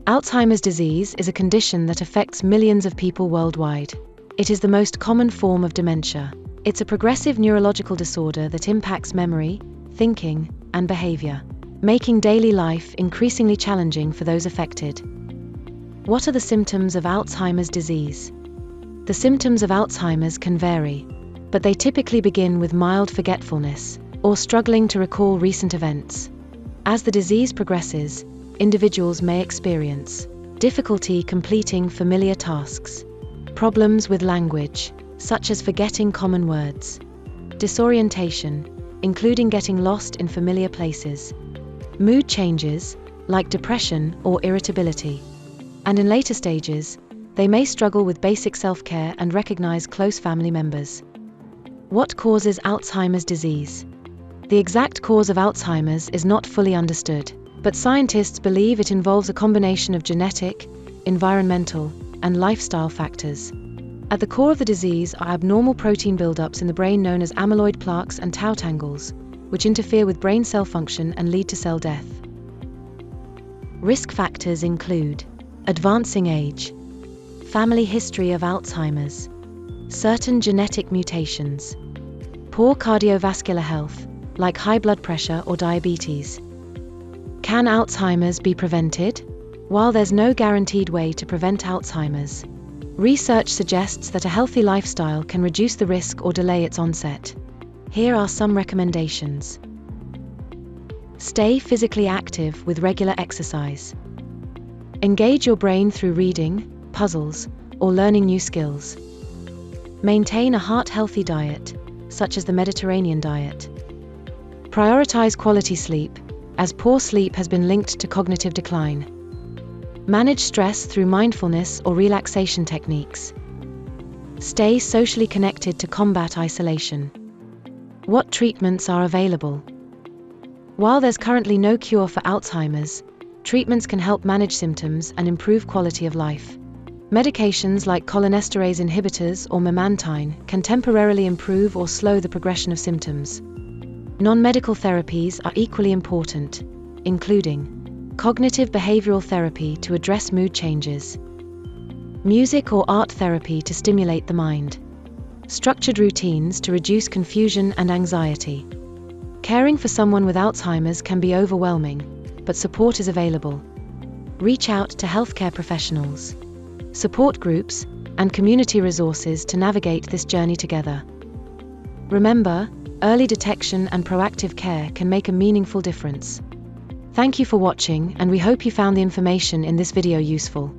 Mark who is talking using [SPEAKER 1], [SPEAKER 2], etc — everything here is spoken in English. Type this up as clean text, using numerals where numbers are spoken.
[SPEAKER 1] Alzheimer's disease is a condition that affects millions of people worldwide. It is the most common form of dementia. It's a progressive neurological disorder that impacts memory, thinking, and behavior, making daily life increasingly challenging for those affected. What are the symptoms of Alzheimer's disease? The symptoms of Alzheimer's can vary, but they typically begin with mild forgetfulness or struggling to recall recent events. As the disease progresses, individuals may experience difficulty completing familiar tasks, problems with language, such as forgetting common words, disorientation, including getting lost in familiar places, mood changes, like depression or irritability, and in later stages, they may struggle with basic self-care and recognize close family members. What causes Alzheimer's disease? The exact cause of Alzheimer's is not fully understood, but scientists believe it involves a combination of genetic, environmental, and lifestyle factors. At the core of the disease are abnormal protein buildups in the brain known as amyloid plaques and tau tangles, which interfere with brain cell function and lead to cell death. Risk factors include advancing age, family history of Alzheimer's, certain genetic mutations, poor cardiovascular health, like high blood pressure or diabetes. Can Alzheimer's be prevented? While there's no guaranteed way to prevent Alzheimer's, research suggests that a healthy lifestyle can reduce the risk or delay its onset. Here are some recommendations. Stay physically active with regular exercise. Engage your brain through reading, puzzles, or learning new skills. Maintain a heart-healthy diet, such as the Mediterranean diet. Prioritize quality sleep, as poor sleep has been linked to cognitive decline. Manage stress through mindfulness or relaxation techniques. Stay socially connected to combat isolation. What treatments are available? While there's currently no cure for Alzheimer's, treatments can help manage symptoms and improve quality of life. Medications like cholinesterase inhibitors or memantine can temporarily improve or slow the progression of symptoms. Non-medical therapies are equally important, including cognitive behavioral therapy to address mood changes, music or art therapy to stimulate the mind, structured routines to reduce confusion and anxiety. Caring for someone with Alzheimer's can be overwhelming, but support is available. Reach out to healthcare professionals, support groups, and community resources to navigate this journey together. Remember, early detection and proactive care can make a meaningful difference. Thank you for watching, and we hope you found the information in this video useful.